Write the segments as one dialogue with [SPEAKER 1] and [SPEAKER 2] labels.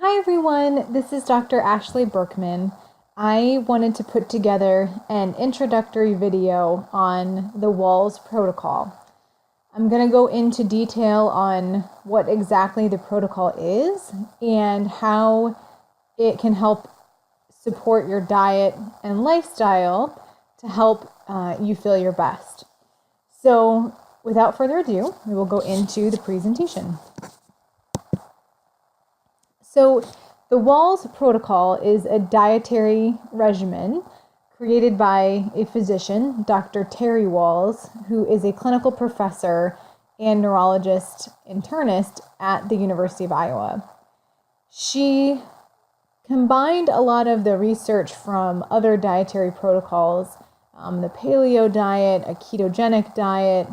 [SPEAKER 1] Hi everyone, this is Dr. Ashley Burkman. I wanted to put together an introductory video on the Wahls Protocol. I'm going to go into detail on what exactly the protocol is and how it can help support your diet and lifestyle to help you feel your best. So without further ado, we will go into the presentation. So the Wahls Protocol is a dietary regimen created by a physician, Dr. Terry Wahls, who is a clinical professor and neurologist internist at the University of Iowa. She combined a lot of the research from other dietary protocols, the paleo diet, a ketogenic diet,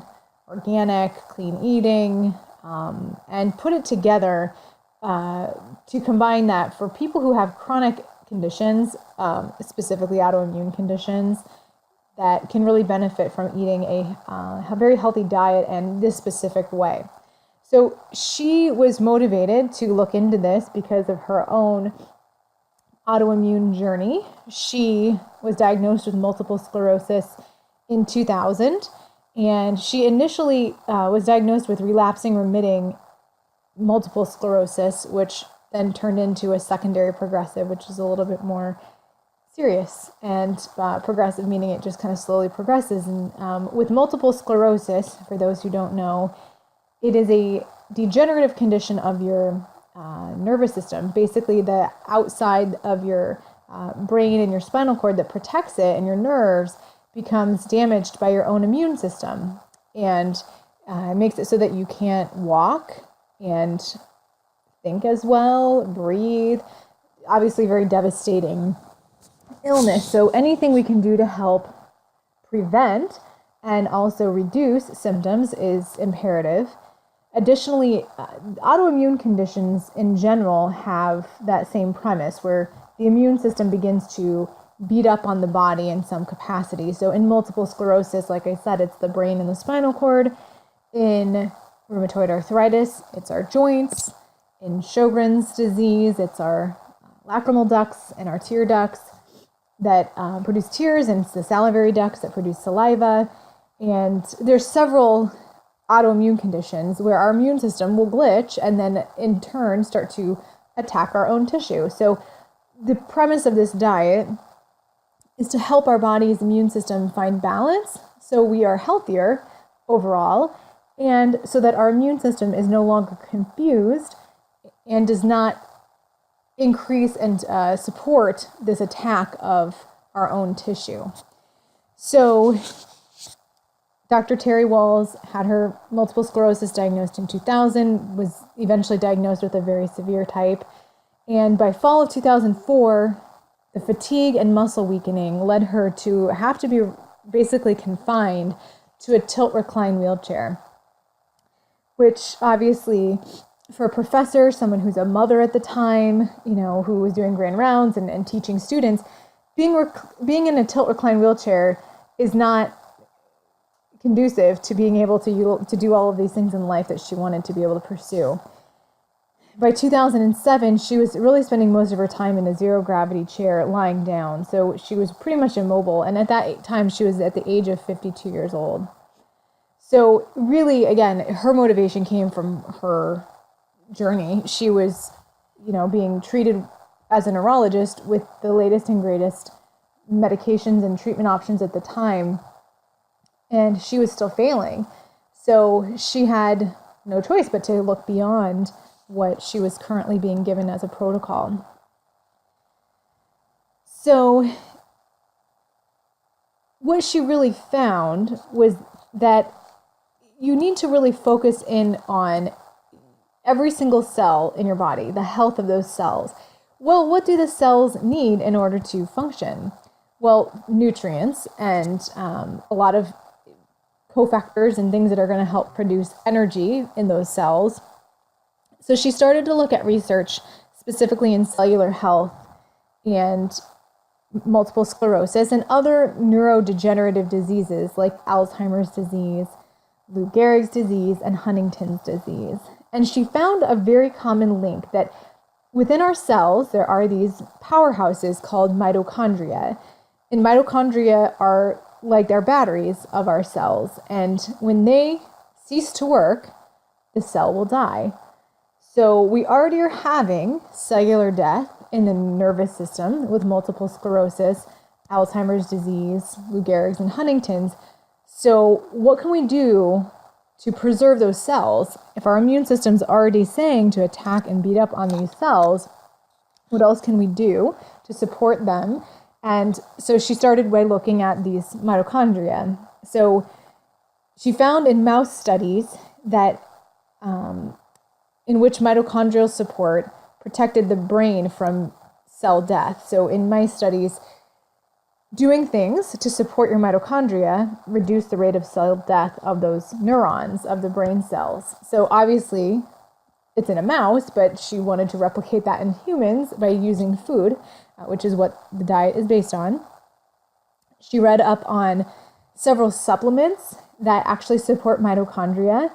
[SPEAKER 1] organic, clean eating, and put it together to combine that for people who have chronic conditions, specifically autoimmune conditions, that can really benefit from eating a very healthy diet and this specific way. So she was motivated to look into this because of her own autoimmune journey. She was diagnosed with multiple sclerosis in 2000, and she initially was diagnosed with relapsing remitting multiple sclerosis, which then turned into a secondary progressive, which is a little bit more serious, and progressive meaning it just kind of slowly progresses. And with multiple sclerosis, for those who don't know, it is a degenerative condition of your nervous system. Basically, the outside of your brain and your spinal cord that protects it and your nerves becomes damaged by your own immune system, and it makes it so that you can't walk and think as well, breathe. Obviously, very devastating illness. So anything we can do to help prevent and also reduce symptoms is imperative. Additionally, autoimmune conditions in general have that same premise where the immune system begins to beat up on the body in some capacity. So in multiple sclerosis, like I said, it's the brain and the spinal cord. In rheumatoid arthritis, it's our joints. In Sjogren's disease, it's our lacrimal ducts and our tear ducts that produce tears, and it's the salivary ducts that produce saliva. And there's several autoimmune conditions where our immune system will glitch and then in turn start to attack our own tissue. So the premise of this diet is to help our body's immune system find balance so we are healthier overall, and so that our immune system is no longer confused and does not increase and support this attack of our own tissue. So Dr. Terry Wahls had her multiple sclerosis diagnosed in 2000, was eventually diagnosed with a very severe type, and by fall of 2004, the fatigue and muscle weakening led her to have to be basically confined to a tilt-recline wheelchair, which obviously, for a professor, someone who's a mother at the time, who was doing grand rounds and teaching students, being in a tilt-recline wheelchair is not conducive to being able to do all of these things in life that she wanted to be able to pursue. By 2007, she was really spending most of her time in a zero-gravity chair lying down, so she was pretty much immobile, and at that time, she was at the age of 52 years old. So really, again, her motivation came from her journey. She was, being treated as a neurologist with the latest and greatest medications and treatment options at the time, and she was still failing. So she had no choice but to look beyond what she was currently being given as a protocol. So what she really found was that you need to really focus in on every single cell in your body, the health of those cells. Well, what do the cells need in order to function? Well, nutrients and a lot of cofactors and things that are going to help produce energy in those cells. So she started to look at research specifically in cellular health and multiple sclerosis and other neurodegenerative diseases like Alzheimer's disease, Lou Gehrig's disease, and Huntington's disease. And she found a very common link that within our cells, there are these powerhouses called mitochondria. And mitochondria are like they're batteries of our cells. And when they cease to work, the cell will die. So we already are having cellular death in the nervous system with multiple sclerosis, Alzheimer's disease, Lou Gehrig's, and Huntington's. So what can we do to preserve those cells? If our immune system's already saying to attack and beat up on these cells, what else can we do to support them? And so she started by looking at these mitochondria. So she found in mouse studies that in which mitochondrial support protected the brain from cell death. So in mice studies, doing things to support your mitochondria reduce the rate of cell death of those neurons of the brain cells. So obviously it's in a mouse, but she wanted to replicate that in humans by using food, which is what the diet is based on. She read up on several supplements that actually support mitochondria,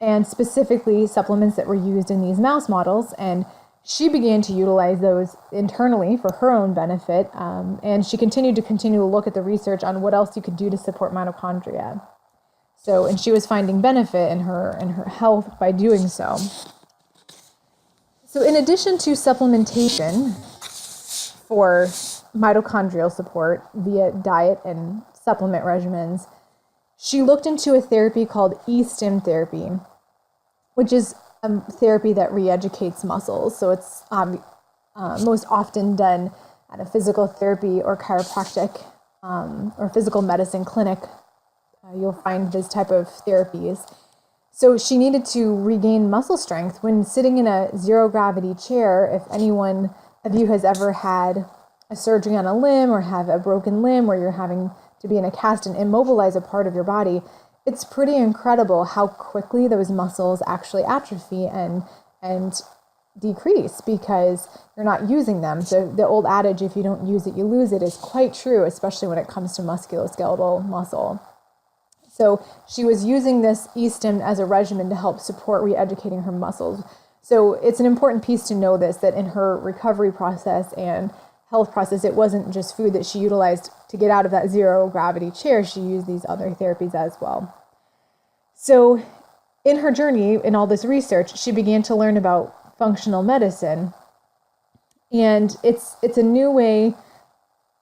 [SPEAKER 1] and specifically supplements that were used in these mouse models. And she began to utilize those internally for her own benefit. And she continued to look at the research on what else you could do to support mitochondria. So, and she was finding benefit in her health by doing so. So in addition to supplementation for mitochondrial support via diet and supplement regimens, she looked into a therapy called e-stim therapy, which is a therapy that re-educates muscles. So it's most often done at a physical therapy or chiropractic or physical medicine clinic. You'll find this type of therapies. So she needed to regain muscle strength when sitting in a zero gravity chair. If anyone of you has ever had a surgery on a limb or have a broken limb where you're having to be in a cast and immobilize a part of your body, it's pretty incredible how quickly those muscles actually atrophy and decrease because you're not using them. So the old adage, if you don't use it, you lose it, is quite true, especially when it comes to musculoskeletal muscle. So she was using this e-stim as a regimen to help support re-educating her muscles. So it's an important piece to know this, that in her recovery process and health process, it wasn't just food that she utilized to get out of that zero gravity chair. She used these other therapies as well. So in her journey, in all this research, she began to learn about functional medicine. And it's a new way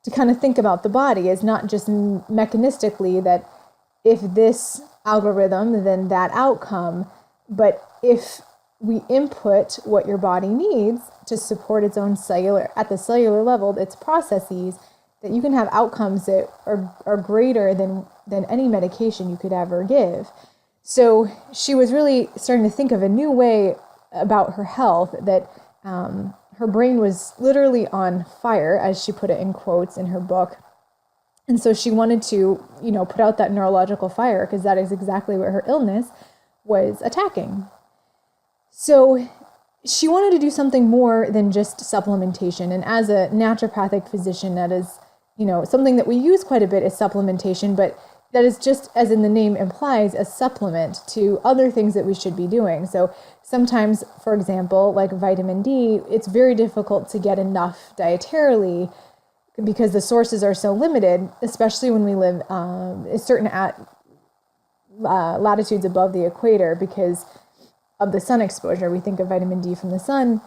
[SPEAKER 1] to kind of think about the body. It's not just mechanistically that if this algorithm, then that outcome, but if we input what your body needs to support its own cellular, at the cellular level, its processes, that you can have outcomes that are greater than any medication you could ever give. So she was really starting to think of a new way about her health, that her brain was literally on fire, as she put it in quotes in her book. And so she wanted to, put out that neurological fire, because that is exactly what her illness was attacking. So she wanted to do something more than just supplementation. And as a naturopathic physician, that is, something that we use quite a bit is supplementation, but that is just, as in the name implies, a supplement to other things that we should be doing. So sometimes, for example, like vitamin D, it's very difficult to get enough dietarily because the sources are so limited, especially when we live certain latitudes above the equator because of the sun exposure. We think of vitamin D from the sun,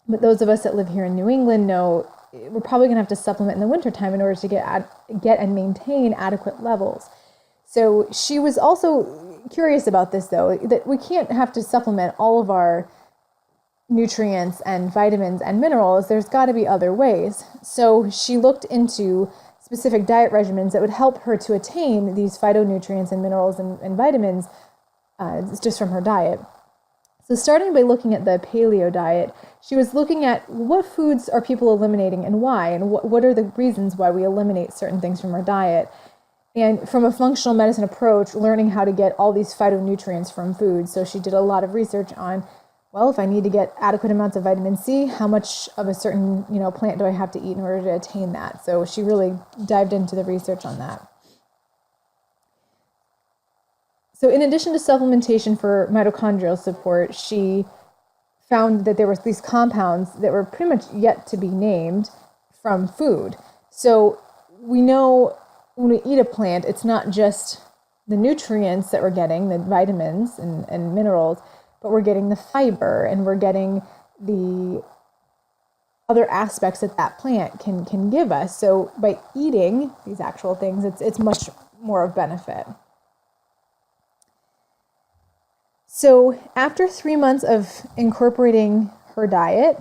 [SPEAKER 1] but those of us that live here in New England know we're probably going to have to supplement in the wintertime in order to get and maintain adequate levels. So she was also curious about this, though, that we can't have to supplement all of our nutrients and vitamins and minerals. There's got to be other ways. So she looked into specific diet regimens that would help her to attain these phytonutrients and minerals and vitamins just from her diet. So starting by looking at the paleo diet, she was looking at what foods are people eliminating and why, and what are the reasons why we eliminate certain things from our diet. And from a functional medicine approach, learning how to get all these phytonutrients from food. So she did a lot of research on, well, if I need to get adequate amounts of vitamin C, how much of a certain plant do I have to eat in order to attain that? So she really dived into the research on that. So in addition to supplementation for mitochondrial support, she found that there were these compounds that were pretty much yet to be named from food. So we know when we eat a plant, it's not just the nutrients that we're getting, the vitamins and minerals, but we're getting the fiber and we're getting the other aspects that that plant can give us. So by eating these actual things, it's much more of benefit. So after 3 months of incorporating her diet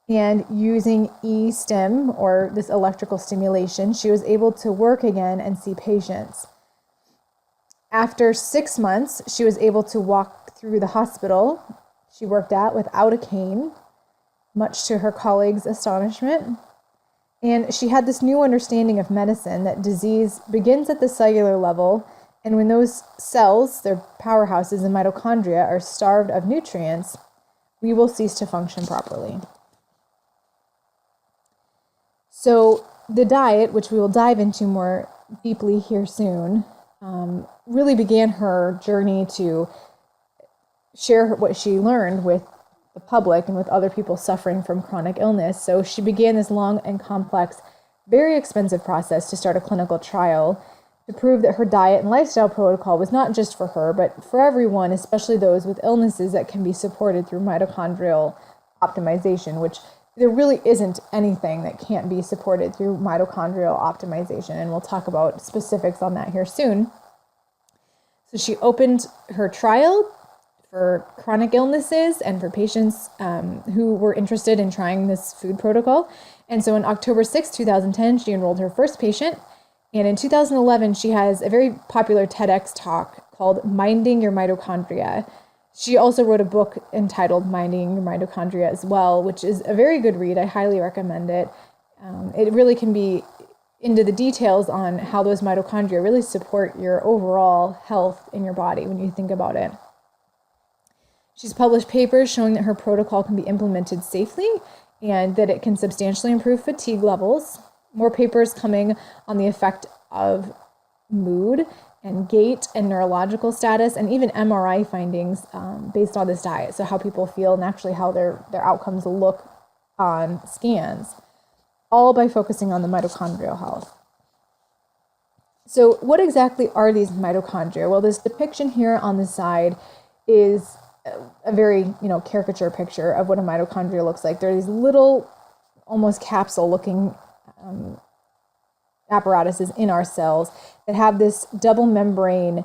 [SPEAKER 1] and using e-stim, or this electrical stimulation, she was able to work again and see patients. After 6 months, she was able to walk through the hospital she worked at without a cane, much to her colleagues' astonishment. And she had this new understanding of medicine, that disease begins at the cellular level, and when those cells, their powerhouses and mitochondria, are starved of nutrients, we will cease to function properly. So the diet, which we will dive into more deeply here soon, really began her journey to share what she learned with the public and with other people suffering from chronic illness. So she began this long and complex, very expensive process to start a clinical trial to prove that her diet and lifestyle protocol was not just for her, but for everyone, especially those with illnesses that can be supported through mitochondrial optimization, which there really isn't anything that can't be supported through mitochondrial optimization. And we'll talk about specifics on that here soon. So she opened her trial for chronic illnesses and for patients who were interested in trying this food protocol. And so on October 6, 2010, she enrolled her first patient. And in 2011, she has a very popular TEDx talk called Minding Your Mitochondria. She also wrote a book entitled Minding Your Mitochondria as well, which is a very good read. I highly recommend it. It really can be into the details on how those mitochondria really support your overall health in your body when you think about it. She's published papers showing that her protocol can be implemented safely and that it can substantially improve fatigue levels. More papers coming on the effect of mood and gait and neurological status, and even MRI findings based on this diet. So how people feel and actually how their outcomes look on scans, all by focusing on the mitochondrial health. So what exactly are these mitochondria? Well, this depiction here on the side is a very, caricature picture of what a mitochondria looks like. They're these little, almost capsule-looking apparatuses in our cells that have this double membrane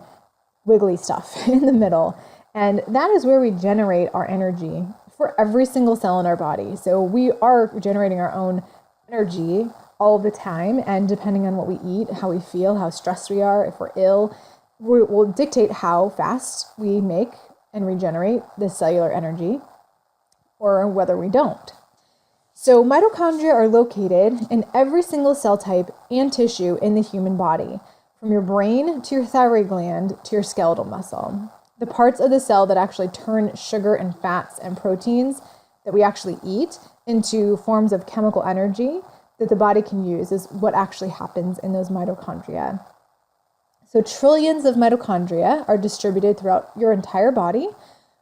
[SPEAKER 1] wiggly stuff in the middle. And that is where we generate our energy for every single cell in our body. So we are generating our own energy all the time, and depending on what we eat, how we feel, how stressed we are, if we're ill, will dictate how fast we make and regenerate this cellular energy, or whether we don't. So mitochondria are located in every single cell type and tissue in the human body, from your brain to your thyroid gland to your skeletal muscle. The parts of the cell that actually turn sugar and fats and proteins that we actually eat into forms of chemical energy that the body can use is what actually happens in those mitochondria. So trillions of mitochondria are distributed throughout your entire body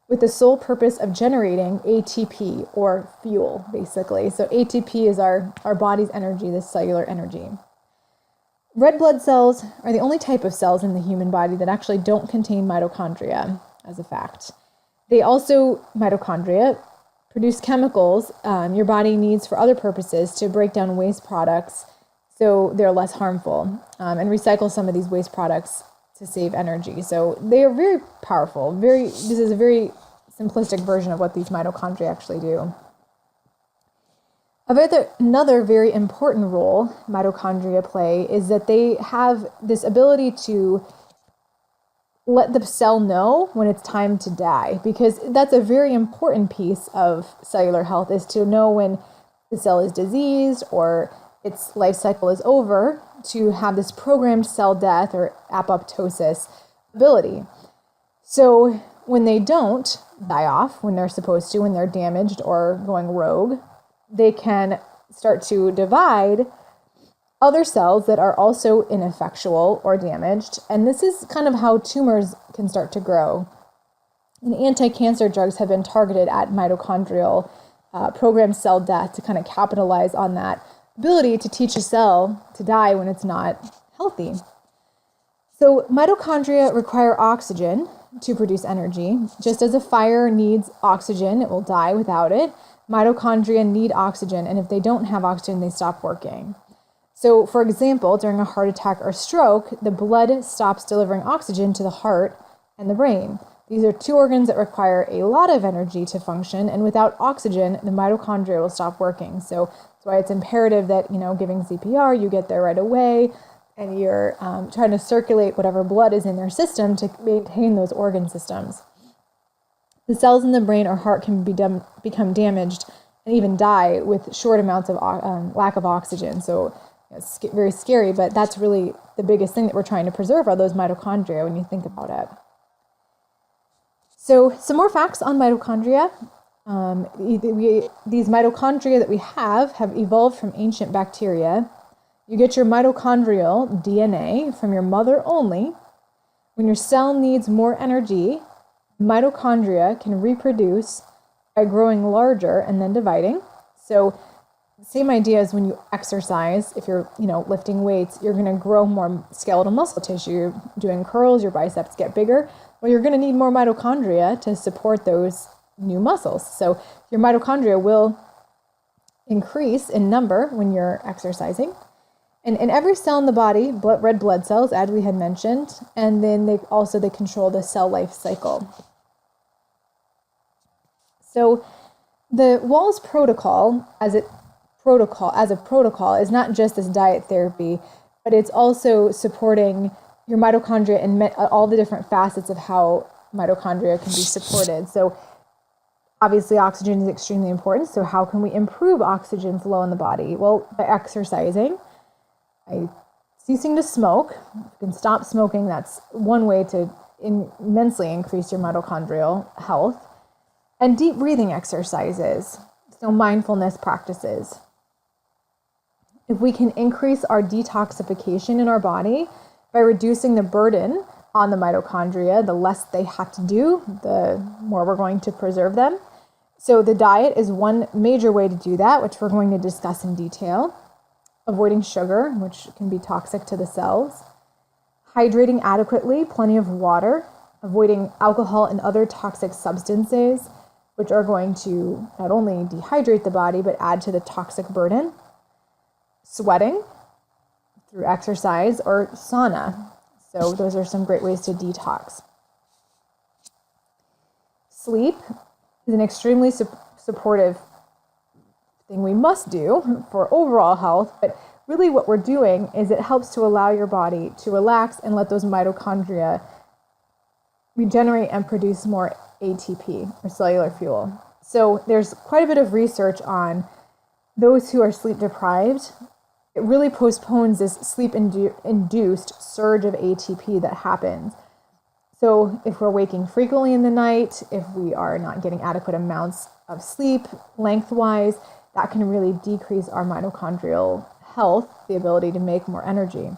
[SPEAKER 1] with the sole purpose of generating ATP, or fuel, basically. So ATP is our body's energy, this cellular energy. Red blood cells are the only type of cells in the human body that actually don't contain mitochondria, as a fact. Mitochondria produce chemicals your body needs for other purposes to break down waste products so they're less harmful, and recycle some of these waste products to save energy. So they are very powerful. This is a very simplistic version of what these mitochondria actually do. Another very important role mitochondria play is that they have this ability to let the cell know when it's time to die, because that's a very important piece of cellular health, is to know when the cell is diseased or its life cycle is over, to have this programmed cell death or apoptosis ability. So when they don't die off when they're supposed to, when they're damaged or going rogue, they can start to divide other cells that are also ineffectual or damaged. And this is kind of how tumors can start to grow. And anti-cancer drugs have been targeted at mitochondrial programmed cell death to kind of capitalize on that ability to teach a cell to die when it's not healthy. So mitochondria require oxygen to produce energy. Just as a fire needs oxygen, it will die without it. Mitochondria need oxygen, and if they don't have oxygen, they stop working. So, for example, during a heart attack or stroke, the blood stops delivering oxygen to the heart and the brain. These are two organs that require a lot of energy to function, and without oxygen, the mitochondria will stop working. So that's why it's imperative that, giving CPR, you get there right away, and you're trying to circulate whatever blood is in their system to maintain those organ systems. The cells in the brain or heart can become damaged and even die with short amounts of lack of oxygen. So it's very scary, but that's really the biggest thing that we're trying to preserve are those mitochondria when you think about it. So some more facts on mitochondria. These mitochondria that we have evolved from ancient bacteria. You get your mitochondrial DNA from your mother only. When your cell needs more energy, mitochondria can reproduce by growing larger and then dividing. So same idea as when you exercise. If you're, lifting weights, you're going to grow more skeletal muscle tissue. You're doing curls, your biceps get bigger. Well, you're going to need more mitochondria to support those new muscles. So your mitochondria will increase in number when you're exercising. And in every cell in the body, red blood cells, as we had mentioned, and then they control the cell life cycle. So the Wahls Protocol as a protocol is not just this diet therapy, but it's also supporting your mitochondria and all the different facets of how mitochondria can be supported. So obviously oxygen is extremely important. So how can we improve oxygen flow in the body? Well, by exercising, by ceasing to smoke. If you can stop smoking, that's one way to immensely increase your mitochondrial health. And deep breathing exercises, so mindfulness practices. If we can increase our detoxification in our body by reducing the burden on the mitochondria, the less they have to do, the more we're going to preserve them. So the diet is one major way to do that, which we're going to discuss in detail. Avoiding sugar, which can be toxic to the cells. Hydrating adequately, plenty of water. Avoiding alcohol and other toxic substances, which are going to not only dehydrate the body, but add to the toxic burden. Sweating through exercise or sauna. So those are some great ways to detox. Sleep is an extremely supportive thing we must do for overall health, but really what we're doing is it helps to allow your body to relax and let those mitochondria regenerate and produce more ATP, or cellular fuel. So there's quite a bit of research on those who are sleep deprived. It really postpones this sleep-induced surge of ATP that happens. So if we're waking frequently in the night, if we are not getting adequate amounts of sleep lengthwise, that can really decrease our mitochondrial health, the ability to make more energy.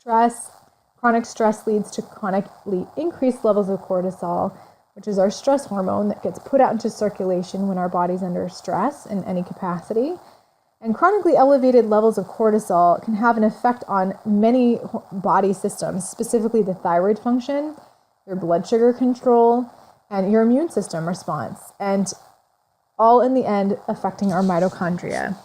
[SPEAKER 1] Chronic stress leads to chronically increased levels of cortisol, which is our stress hormone that gets put out into circulation when our body's under stress in any capacity. And chronically elevated levels of cortisol can have an effect on many body systems, specifically the thyroid function, your blood sugar control, and your immune system response, and all in the end affecting our mitochondria.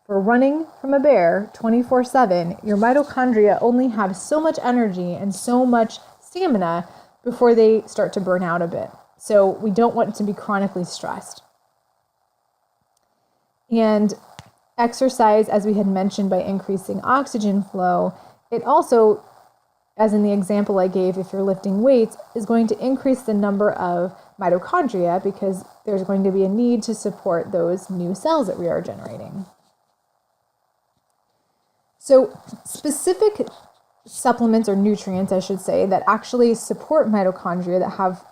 [SPEAKER 1] For running from a bear 24/7, your mitochondria only have so much energy and so much stamina before they start to burn out a bit. So we don't want to be chronically stressed. And exercise, as we had mentioned, by increasing oxygen flow, it also, as in the example I gave, if you're lifting weights, is going to increase the number of mitochondria because there's going to be a need to support those new cells that we are generating. So specific supplements or nutrients, I should say, that actually support mitochondria that have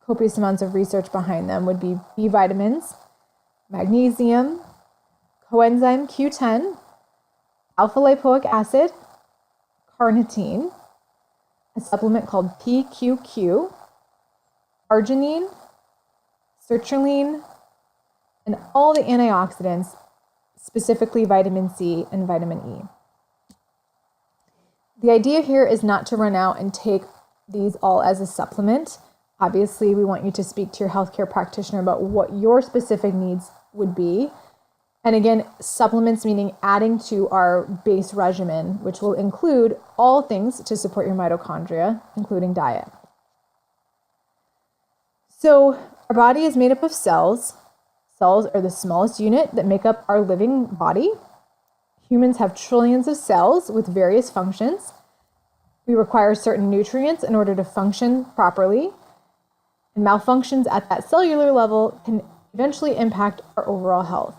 [SPEAKER 1] copious amounts of research behind them would be B vitamins, magnesium, coenzyme Q10, alpha-lipoic acid, carnitine, a supplement called PQQ, arginine, sertraline, and all the antioxidants, specifically vitamin C and vitamin E. The idea here is not to run out and take these all as a supplement. Obviously, we want you to speak to your healthcare practitioner about what your specific needs would be. And again, supplements meaning adding to our base regimen, which will include all things to support your mitochondria, including diet. So our body is made up of cells. Cells are the smallest unit that make up our living body. Humans have trillions of cells with various functions. We require certain nutrients in order to function properly. And malfunctions at that cellular level can eventually impact our overall health.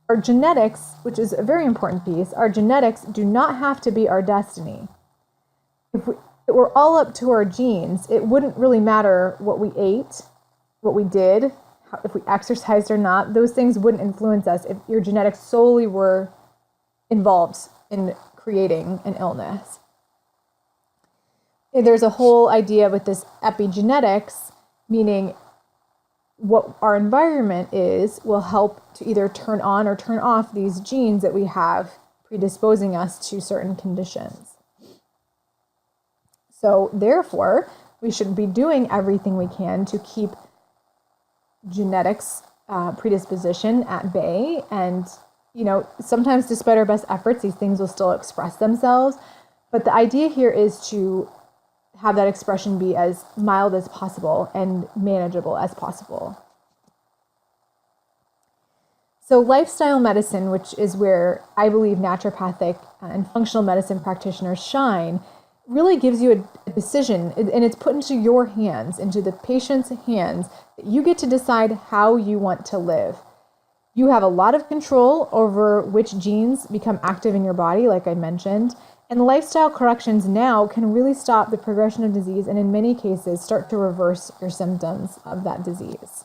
[SPEAKER 1] Our genetics, which is a very important piece, our genetics do not have to be our destiny. If it were all up to our genes, it wouldn't really matter what we ate, what we did, if we exercised or not. Those things wouldn't influence us if your genetics solely were involved in creating an illness. There's a whole idea with this epigenetics, meaning what our environment is will help to either turn on or turn off these genes that we have predisposing us to certain conditions. So therefore, we should be doing everything we can to keep genetics predisposition at bay. And, sometimes despite our best efforts, these things will still express themselves. But the idea here is to have that expression be as mild as possible and manageable as possible. So lifestyle medicine, which is where I believe naturopathic and functional medicine practitioners shine, really gives you a decision, and it's put into your hands, into the patient's hands, that you get to decide how you want to live. You have a lot of control over which genes become active in your body, like I mentioned, and lifestyle corrections now can really stop the progression of disease and in many cases start to reverse your symptoms of that disease.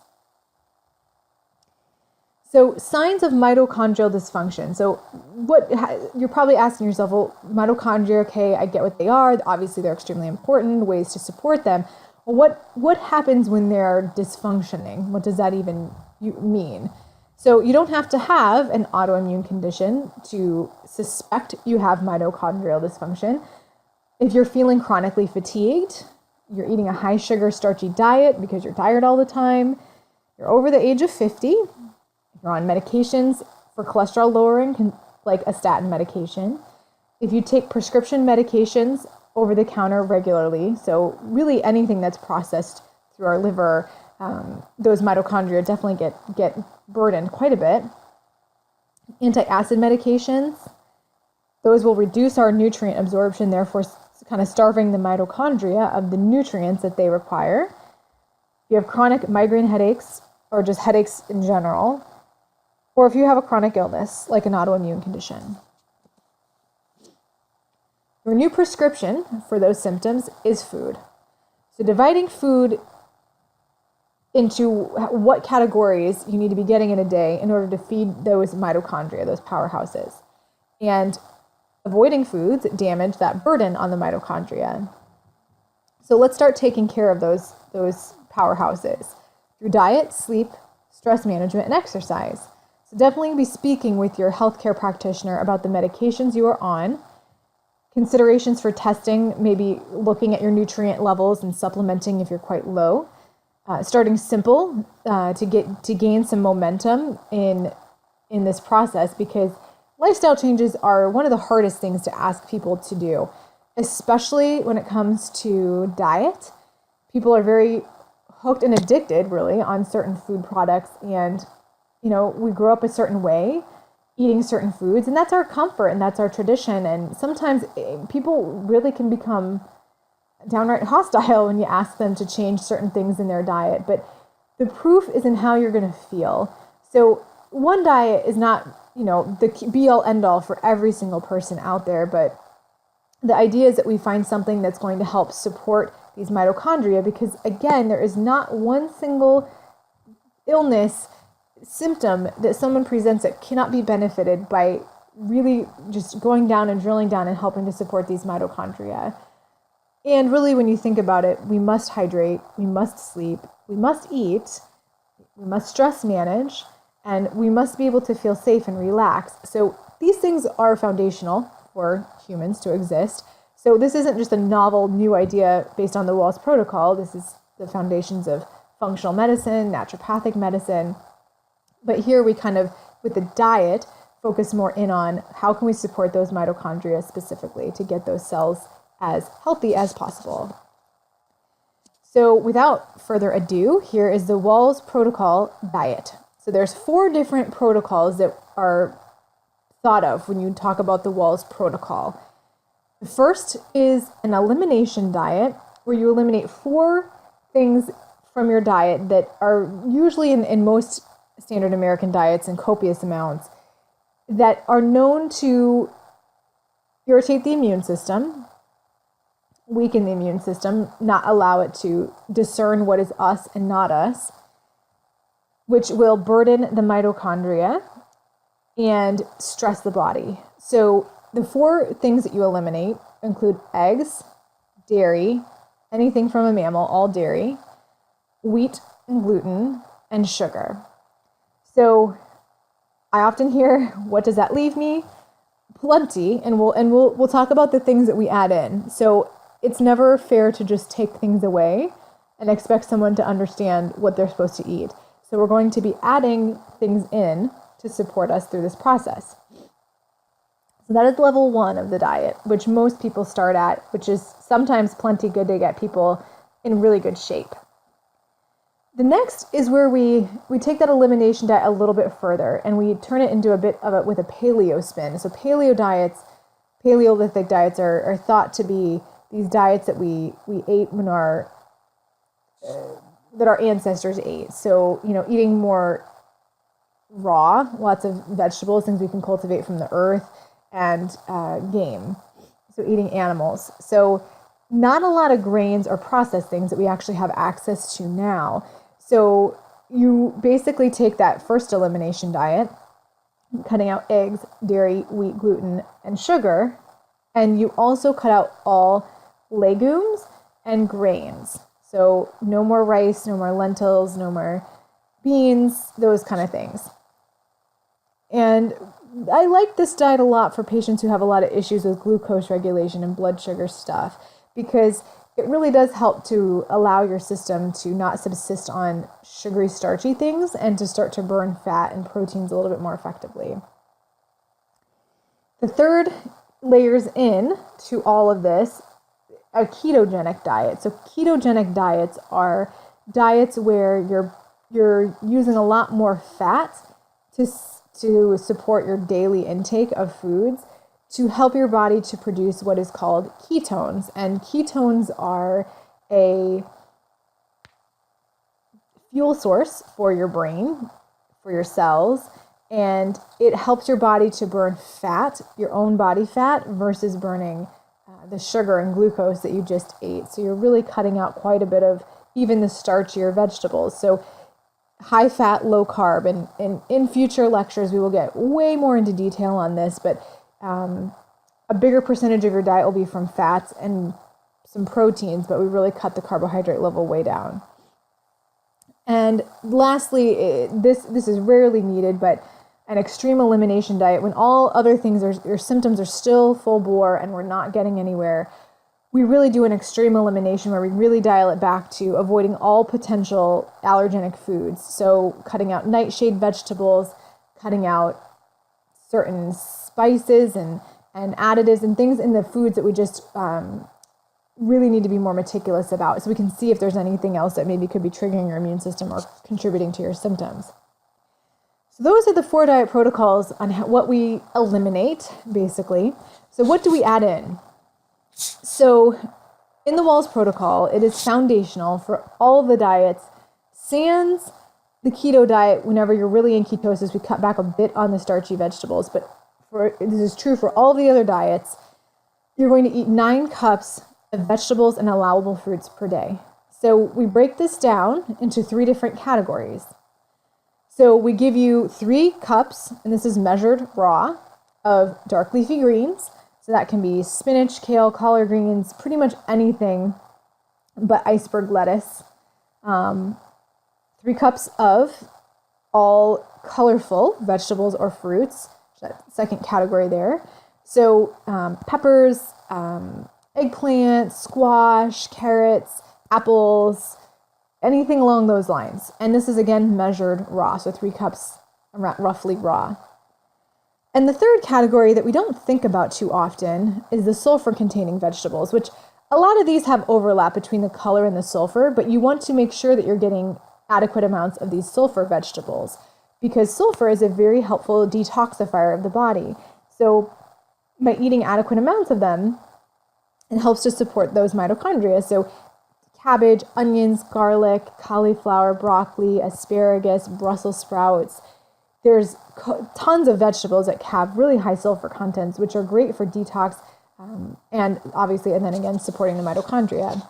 [SPEAKER 1] So signs of mitochondrial dysfunction. So what you're probably asking yourself, well, mitochondria, okay, I get what they are. Obviously, they're extremely important, ways to support them. Well, what happens when they're dysfunctioning? What does that even mean? So you don't have to have an autoimmune condition to suspect you have mitochondrial dysfunction. If you're feeling chronically fatigued, you're eating a high sugar, starchy diet because you're tired all the time, you're over the age of 50, you're on medications for cholesterol lowering, like a statin medication. If you take prescription medications over the counter regularly, so really anything that's processed through our liver, those mitochondria definitely get burdened quite a bit. Anti-acid medications, those will reduce our nutrient absorption, therefore kind of starving the mitochondria of the nutrients that they require. If you have chronic migraine headaches or just headaches in general, or if you have a chronic illness like an autoimmune condition. Your new prescription for those symptoms is food. So dividing food into what categories you need to be getting in a day in order to feed those mitochondria, those powerhouses, and avoiding foods that damage that burden on the mitochondria. So let's start taking care of those powerhouses through diet, sleep, stress management, and exercise. So definitely be speaking with your healthcare practitioner about the medications you are on, considerations for testing, maybe looking at your nutrient levels and supplementing if you're quite low. Starting simple to gain some momentum in this process, because lifestyle changes are one of the hardest things to ask people to do, especially when it comes to diet. People are very hooked and addicted really on certain food products, and we grow up a certain way, eating certain foods, and that's our comfort and that's our tradition. And sometimes people really can become downright hostile when you ask them to change certain things in their diet. But the proof is in how you're going to feel. So one diet is not, the be-all end-all for every single person out there, but the idea is that we find something that's going to help support these mitochondria, because again, there is not one single illness symptom that someone presents that cannot be benefited by really just going down and drilling down and helping to support these mitochondria. And really, when you think about it, we must hydrate, we must sleep, we must eat, we must stress manage, and we must be able to feel safe and relax. So these things are foundational for humans to exist. So this isn't just a novel new idea based on the Wahls Protocol. This is the foundations of functional medicine, naturopathic medicine. But here we kind of, with the diet, focus more in on how can we support those mitochondria specifically to get those cells as healthy as possible. So without further ado, here is the Wahls Protocol diet. So there's 4 different protocols that are thought of when you talk about the Wahls Protocol. The first is an elimination diet, where you eliminate 4 things from your diet that are usually in most standard American diets in copious amounts, that are known to irritate the immune system, weaken the immune system, not allow it to discern what is us and not us, which will burden the mitochondria and stress the body. So the 4 things that you eliminate include eggs, dairy, anything from a mammal, all dairy, wheat and gluten, and sugar. So I often hear, what does that leave me? Plenty, and we'll talk about the things that we add in. So it's never fair to just take things away and expect someone to understand what they're supposed to eat. So we're going to be adding things in to support us through this process. So that is level 1 of the diet, which most people start at, which is sometimes plenty good to get people in really good shape. The next is where we take that elimination diet a little bit further, and we turn it into a bit of it with a paleo spin. So Paleolithic diets are thought to be these diets that we ate when that our ancestors ate. So, eating more raw, lots of vegetables, things we can cultivate from the earth, and game. So eating animals. So not a lot of grains or processed things that we actually have access to now. So you basically take that first elimination diet, cutting out eggs, dairy, wheat, gluten, and sugar, and you also cut out all legumes and grains. So no more rice, no more lentils, no more beans, those kind of things. And I like this diet a lot for patients who have a lot of issues with glucose regulation and blood sugar stuff, because it really does help to allow your system to not subsist on sugary, starchy things and to start to burn fat and proteins a little bit more effectively. The third layers in to all of this a ketogenic diet. So ketogenic diets are diets where you're using a lot more fat to support your daily intake of foods to help your body to produce what is called ketones. And ketones are a fuel source for your brain, for your cells, and it helps your body to burn fat, your own body fat, versus burning the sugar and glucose that you just ate. So you're really cutting out quite a bit of even the starchier vegetables. So high fat, low carb, and in future lectures we will get way more into detail on this, but a bigger percentage of your diet will be from fats and some proteins, but we really cut the carbohydrate level way down. And lastly, this is rarely needed, but an extreme elimination diet, when all other things, your symptoms are still full bore and we're not getting anywhere, we really do an extreme elimination where we really dial it back to avoiding all potential allergenic foods. So cutting out nightshade vegetables, cutting out certain spices and additives and things in the foods that we just really need to be more meticulous about, so we can see if there's anything else that maybe could be triggering your immune system or contributing to your symptoms. So those are the 4 diet protocols on what we eliminate, basically. So what do we add in? So in the Wahls Protocol, it is foundational for all of the diets, sans the keto diet. Whenever you're really in ketosis, we cut back a bit on the starchy vegetables, but this is true for all the other diets. You're going to eat 9 cups of vegetables and allowable fruits per day. So we break this down into 3 different categories. So we give you 3 cups, and this is measured raw, of dark leafy greens. So So that can be spinach, kale, collard greens, pretty much anything but iceberg lettuce. 3 cups of all colorful vegetables or fruits, that second category there. So peppers, eggplant, squash, carrots, apples, anything along those lines. And this is again measured raw, so 3 cups roughly raw. And the third category that we don't think about too often is the sulfur-containing vegetables, which a lot of these have overlap between the color and the sulfur, but you want to make sure that you're getting adequate amounts of these sulfur vegetables because sulfur is a very helpful detoxifier of the body. So by eating adequate amounts of them, it helps to support those mitochondria. So cabbage, onions, garlic, cauliflower, broccoli, asparagus, Brussels sprouts. There's tons of vegetables that have really high sulfur contents, which are great for detox and obviously, and then again, supporting the mitochondria.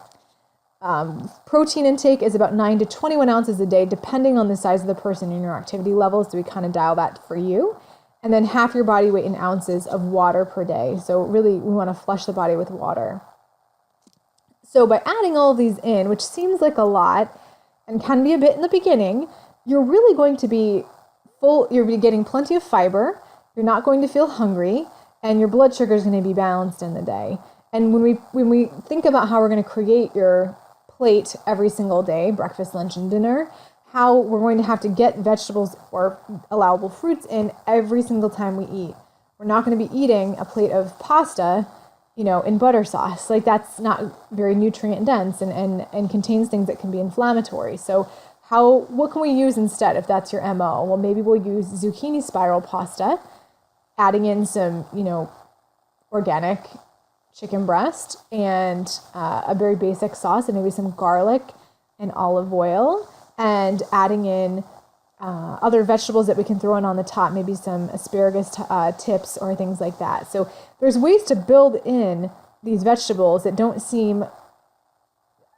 [SPEAKER 1] Protein intake is about 9 to 21 ounces a day, depending on the size of the person and your activity levels. So we kind of dial that for you. And then half your body weight in ounces of water per day. So really, we want to flush the body with water. So by adding all of these in, which seems like a lot and can be a bit in the beginning, you're really going to be you'll be getting plenty of fiber, you're not going to feel hungry, and your blood sugar is going to be balanced in the day. And when we think about how we're going to create your plate every single day, breakfast, lunch, and dinner, how we're going to have to get vegetables or allowable fruits in every single time we eat. We're not going to be eating a plate of pasta, in butter sauce. Like that's not very nutrient dense and contains things that can be inflammatory. So what can we use instead if that's your MO? Well, maybe we'll use zucchini spiral pasta, adding in some, organic chicken breast and a very basic sauce and maybe some garlic and olive oil, and adding in other vegetables that we can throw in on the top, maybe some asparagus tips or things like that. So there's ways to build in these vegetables that don't seem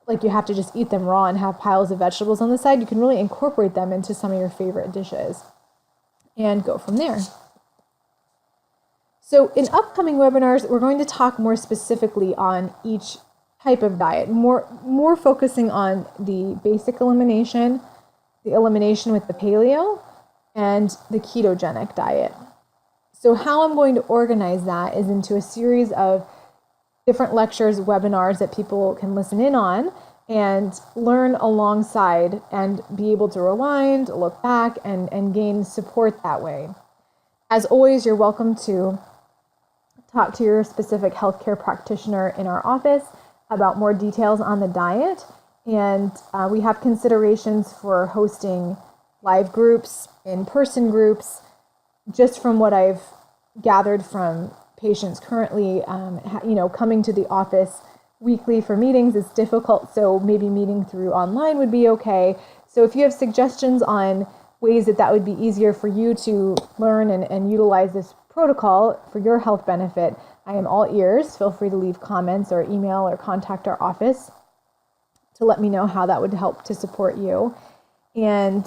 [SPEAKER 1] like you have to just eat them raw and have piles of vegetables on the side. You can really incorporate them into some of your favorite dishes and go from there. So in upcoming webinars, we're going to talk more specifically on each type of diet, more focusing on the basic elimination, the elimination with the paleo, and the ketogenic diet. So how I'm going to organize that is into a series of different lectures, webinars that people can listen in on and learn alongside and be able to rewind, look back, and gain support that way. As always, you're welcome to talk to your specific healthcare practitioner in our office about more details on the diet. And we have considerations for hosting live groups, in-person groups. Just from what I've gathered from patients currently, coming to the office weekly for meetings is difficult, so maybe meeting through online would be okay. So if you have suggestions on ways that would be easier for you to learn and utilize this protocol for your health benefit, I am all ears. Feel free to leave comments or email or contact our office to let me know how that would help to support you. And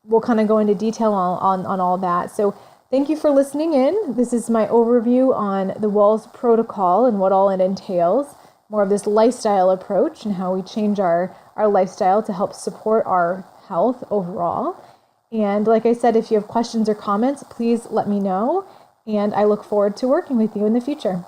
[SPEAKER 1] we'll kind of go into detail on all that. So thank you for listening in. This is my overview on the Wahls Protocol and what all it entails, more of this lifestyle approach and how we change our lifestyle to help support our health overall. And like I said, if you have questions or comments, please let me know. And I look forward to working with you in the future.